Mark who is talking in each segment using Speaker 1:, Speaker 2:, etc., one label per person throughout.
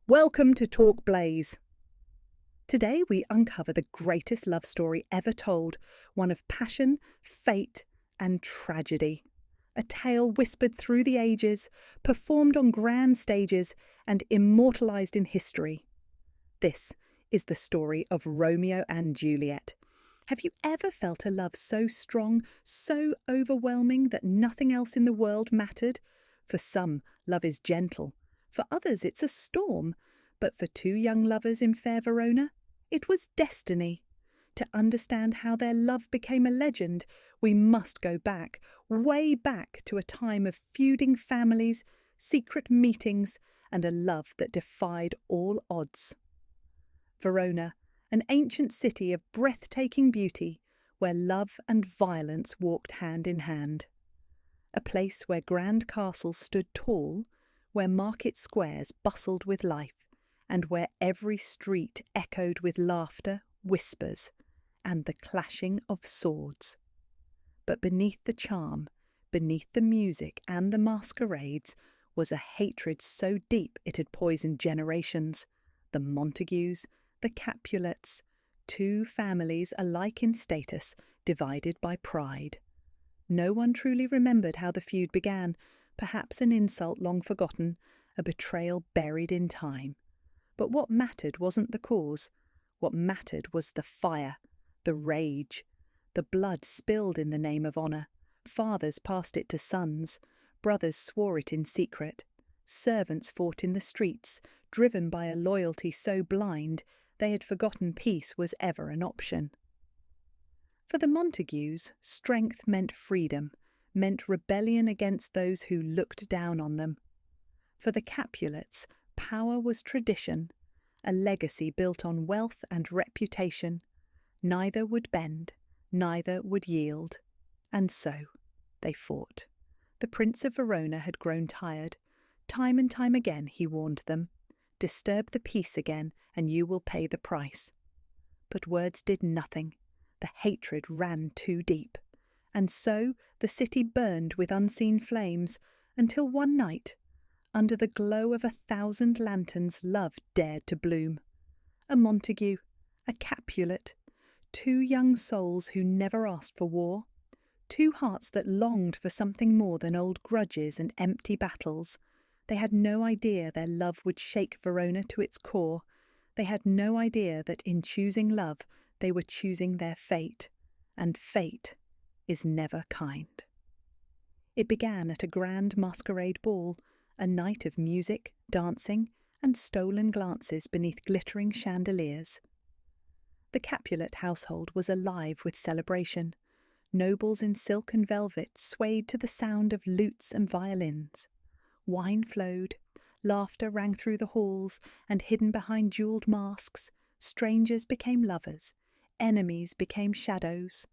Speaker 1: Welcome to Talk Blaze. Today we uncover the greatest love story ever told, one of passion, fate, and tragedy. A tale whispered through the ages, performed on grand stages, and immortalized in history. This is the story of Romeo and Juliet. Have you ever felt a love so strong, so overwhelming that nothing else in the world mattered? For some, love is gentle. For others, it's a storm. But for two young lovers in fair Verona, it was destiny. To understand how their love became a legend, we must go back, way back to a time of feuding families, secret meetings, and a love that defied all odds. Verona, an ancient city of breathtaking beauty, where love and violence walked hand in hand. A place where grand castles stood tall, where market squares bustled with life, and where every street echoed with laughter, whispers, and the clashing of swords. But beneath the charm, beneath the music and the masquerades, was a hatred so deep it had poisoned generations. The Montagues, the Capulets, two families alike in status, divided by pride. No one truly remembered how the feud began, perhaps an insult long forgotten, a betrayal buried in time. But what mattered wasn't the cause. What mattered was the fire, the rage. The blood spilled in the name of honour. Fathers passed it to sons. Brothers swore it in secret. Servants fought in the streets, driven by a loyalty so blind they had forgotten peace was ever an option. For the Montagues, strength meant freedom, meant rebellion against those who looked down on them. For the Capulets, power was tradition, a legacy built on wealth and reputation. Neither would bend, neither would yield. And so they fought. The Prince of Verona had grown tired. Time and time again he warned them, "Disturb the peace again, and you will pay the price." But words did nothing. The hatred ran too deep. And so the city burned with unseen flames, until one night, under the glow of 1,000 lanterns, love dared to bloom. A Montague, a Capulet, two young souls who never asked for war, two hearts that longed for something more than old grudges and empty battles. They had no idea their love would shake Verona to its core. They had no idea that in choosing love, they were choosing their fate, and fate is never kind. It began at a grand masquerade ball, a night of music, dancing, and stolen glances beneath glittering chandeliers. The Capulet household was alive with celebration. Nobles in silk and velvet swayed to the sound of lutes and violins. Wine flowed, laughter rang through the halls, and hidden behind jewelled masks, strangers became lovers, enemies became shadows.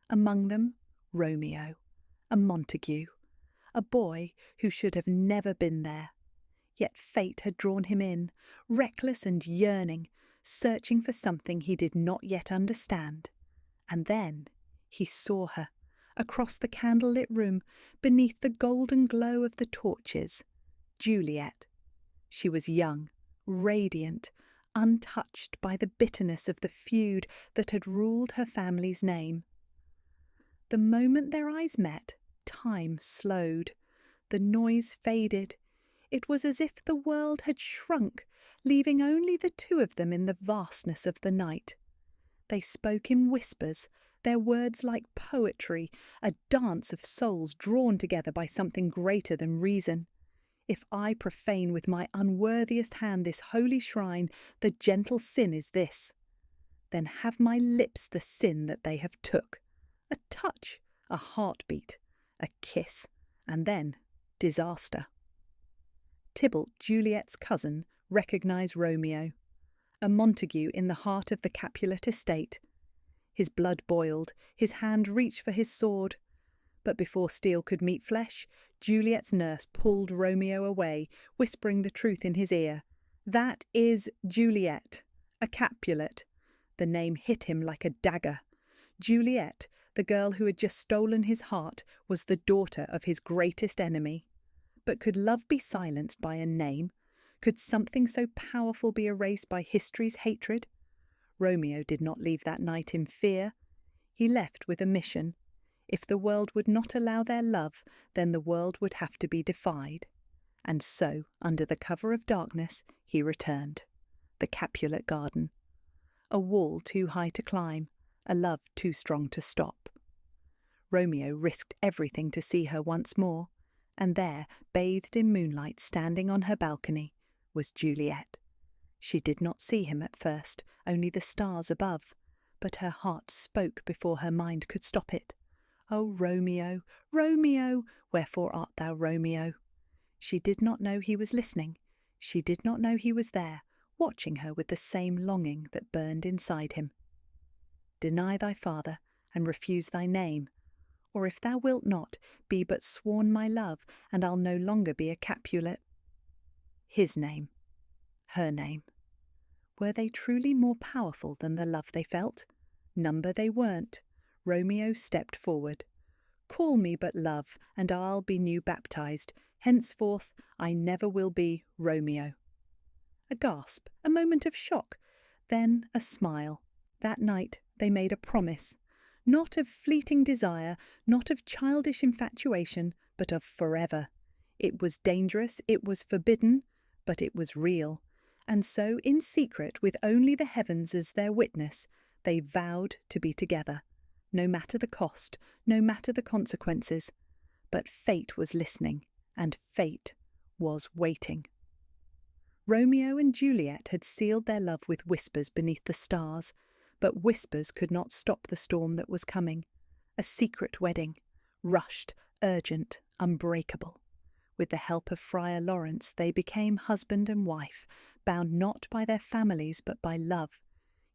Speaker 1: Among them, Romeo, a Montague, a boy who should have never been there. Yet fate had drawn him in, reckless and yearning, searching for something he did not yet understand. And then he saw her, across the candlelit room, beneath the golden glow of the torches. Juliet. She was young, radiant, untouched by the bitterness of the feud that had ruled her family's name. The moment their eyes met, time slowed. The noise faded. It was as if the world had shrunk, leaving only the two of them in the vastness of the night. They spoke in whispers, their words like poetry, a dance of souls drawn together by something greater than reason. If I profane with my unworthiest hand this holy shrine, the gentle sin is this. Then have my lips the sin that they have took. A touch, a heartbeat, a kiss, and then disaster. Tybalt, Juliet's cousin, recognised Romeo, a Montague in the heart of the Capulet estate. His blood boiled, his hand reached for his sword. But before steel could meet flesh, Juliet's nurse pulled Romeo away, whispering the truth in his ear. "That is Juliet, a Capulet." The name hit him like a dagger. Juliet, the girl who had just stolen his heart, was the daughter of his greatest enemy. But could love be silenced by a name? Could something so powerful be erased by history's hatred? Romeo did not leave that night in fear. He left with a mission. If the world would not allow their love, then the world would have to be defied. And so, under the cover of darkness, he returned. The Capulet Garden. A wall too high to climb, a love too strong to stop. Romeo risked everything to see her once more, and there, bathed in moonlight, standing on her balcony, was Juliet. She did not see him at first, only the stars above, but her heart spoke before her mind could stop it. "Oh, Romeo, Romeo, wherefore art thou, Romeo?" She did not know he was listening. She did not know he was there, watching her with the same longing that burned inside him. "Deny thy father, and refuse thy name. Or if thou wilt not, be but sworn my love, and I'll no longer be a Capulet." His name. Her name. Were they truly more powerful than the love they felt? Number they weren't. Romeo stepped forward. "Call me but love, and I'll be new baptized. Henceforth I never will be Romeo." A gasp, a moment of shock, then a smile. That night they made a promise, not of fleeting desire, not of childish infatuation, but of forever. It was dangerous, it was forbidden, but it was real. And so, in secret, with only the heavens as their witness, they vowed to be together, no matter the cost, no matter the consequences. But fate was listening, and fate was waiting. Romeo and Juliet had sealed their love with whispers beneath the stars, but whispers could not stop the storm that was coming. A secret wedding, rushed, urgent, unbreakable. With the help of Friar Lawrence, they became husband and wife, bound not by their families but by love.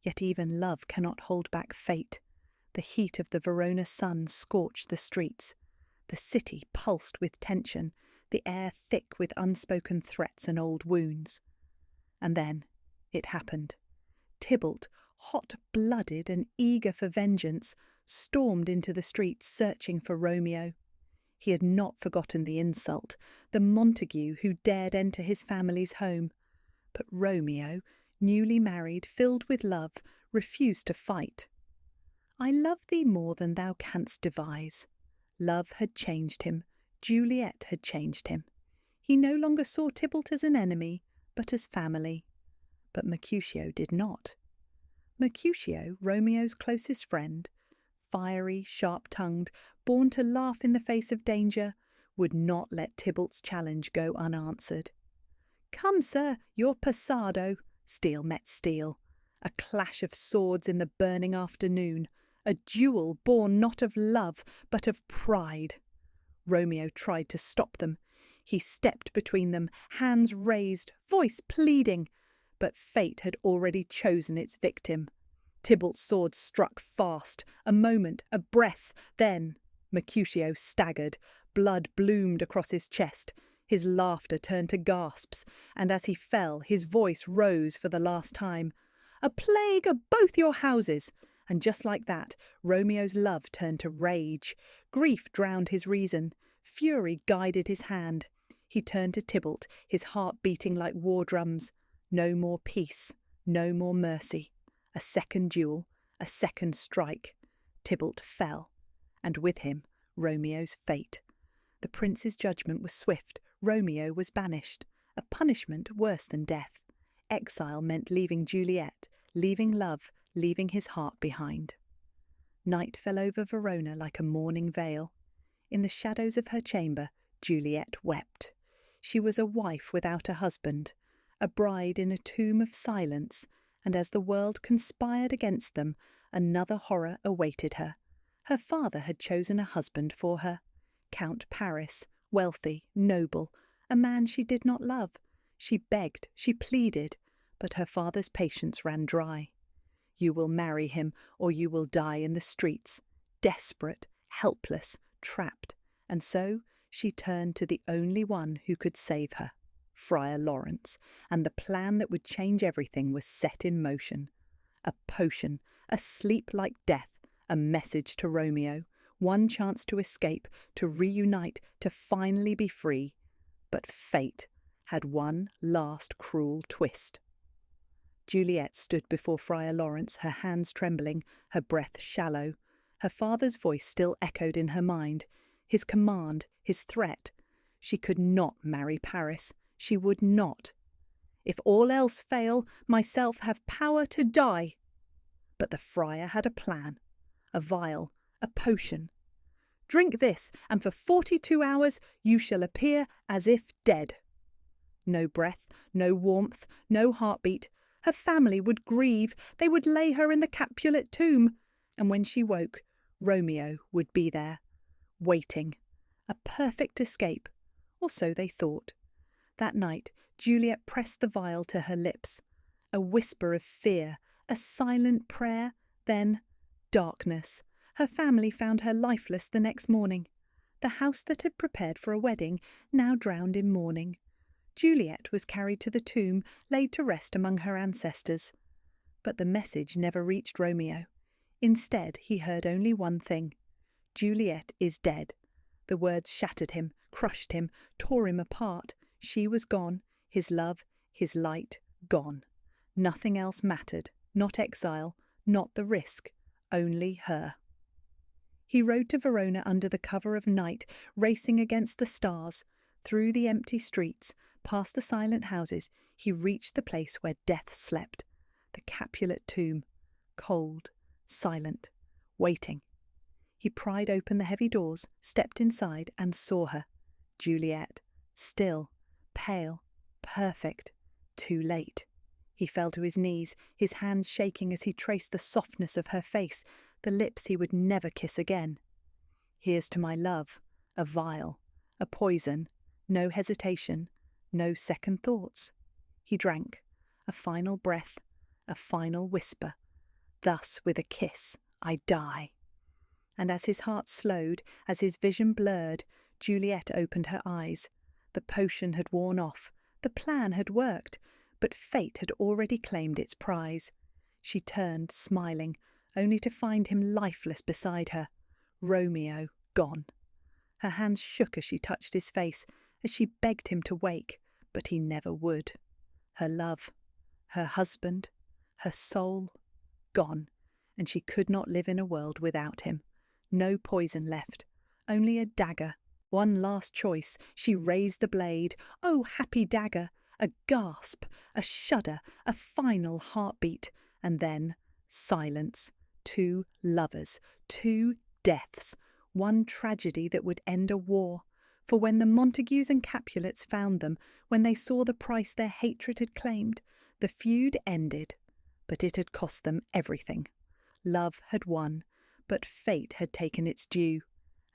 Speaker 1: Yet even love cannot hold back fate. The heat of the Verona sun scorched the streets. The city pulsed with tension, the air thick with unspoken threats and old wounds. And then it happened. Tybalt, hot-blooded and eager for vengeance, stormed into the streets searching for Romeo. He had not forgotten the insult, the Montague who dared enter his family's home. But Romeo, newly married, filled with love, refused to fight. "I love thee more than thou canst devise." Love had changed him. Juliet had changed him. He no longer saw Tybalt as an enemy, but as family. But Mercutio did not. Mercutio, Romeo's closest friend, fiery, sharp-tongued, born to laugh in the face of danger, would not let Tybalt's challenge go unanswered. "Come, sir, you're passado." Steel met steel. A clash of swords in the burning afternoon. A duel born not of love, but of pride. Romeo tried to stop them. He stepped between them, hands raised, voice pleading. But fate had already chosen its victim. Tybalt's sword struck fast. A moment, a breath, then Mercutio staggered. Blood bloomed across his chest. His laughter turned to gasps, and as he fell, his voice rose for the last time. "A plague of both your houses!" And just like that, Romeo's love turned to rage. Grief drowned his reason. Fury guided his hand. He turned to Tybalt, his heart beating like war drums. No more peace, no more mercy. A second duel, a second strike. Tybalt fell, and with him Romeo's fate. The prince's judgment was swift. Romeo was banished, a punishment worse than death. Exile meant leaving Juliet, leaving love, leaving his heart behind. Night fell over Verona like a mourning veil. In the shadows of her chamber, Juliet wept. She was a wife without a husband, a bride in a tomb of silence, and as the world conspired against them, another horror awaited her. Her father had chosen a husband for her. Count Paris, wealthy, noble, a man she did not love. She begged, she pleaded, but her father's patience ran dry. "You will marry him, or you will die in the streets," desperate, helpless, trapped, and so she turned to the only one who could save her, Friar Lawrence, and the plan that would change everything was set in motion. A potion, a sleep like death, a message to Romeo, one chance to escape, to reunite, to finally be free. But fate had one last cruel twist. Juliet stood before Friar Lawrence, her hands trembling, her breath shallow. Her father's voice still echoed in her mind, his command, his threat. She could not marry Paris. She would not. If all else fail, myself have power to die. But the friar had a plan, a vial, a potion. Drink this, and for 42 hours you shall appear as if dead. No breath, no warmth, no heartbeat. Her family would grieve. They would lay her in the Capulet tomb. And when she woke, Romeo would be there, waiting. A perfect escape, or so they thought. That night, Juliet pressed the vial to her lips. A whisper of fear, a silent prayer, then darkness. Her family found her lifeless the next morning. The house that had prepared for a wedding now drowned in mourning. Juliet was carried to the tomb, laid to rest among her ancestors. But the message never reached Romeo. Instead, he heard only one thing. Juliet is dead. The words shattered him, crushed him, tore him apart. She was gone, his love, his light, gone. Nothing else mattered, not exile, not the risk, only her. He rode to Verona under the cover of night, racing against the stars. Through the empty streets, past the silent houses, he reached the place where death slept, the Capulet tomb, cold, silent, waiting. He pried open the heavy doors, stepped inside, and saw her, Juliet, still, pale, perfect, too late. He fell to his knees, his hands shaking as he traced the softness of her face, the lips he would never kiss again. Here's to my love, a vial, a poison, no hesitation, no second thoughts. He drank, a final breath, a final whisper. Thus, with a kiss, I die. And as his heart slowed, as his vision blurred, Juliet opened her eyes. The potion had worn off, the plan had worked, but fate had already claimed its prize. She turned, smiling, only to find him lifeless beside her, Romeo gone. Her hands shook as she touched his face, as she begged him to wake, but he never would. Her love, her husband, her soul, gone, and she could not live in a world without him. No poison left, only a dagger. One last choice. She raised the blade. Oh, happy dagger! A gasp, a shudder, a final heartbeat, and then silence. 2 lovers, 2 deaths, one tragedy that would end a war. For when the Montagues and Capulets found them, when they saw the price their hatred had claimed, the feud ended. But it had cost them everything. Love had won, but fate had taken its due.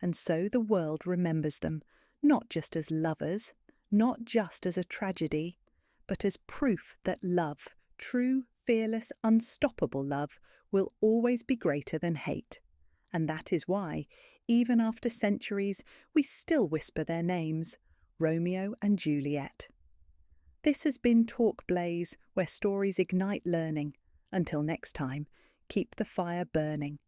Speaker 1: And so the world remembers them, not just as lovers, not just as a tragedy, but as proof that love, true, fearless, unstoppable love, will always be greater than hate. And that is why, even after centuries, we still whisper their names, Romeo and Juliet. This has been Talk Blaze, where stories ignite learning. Until next time, keep the fire burning.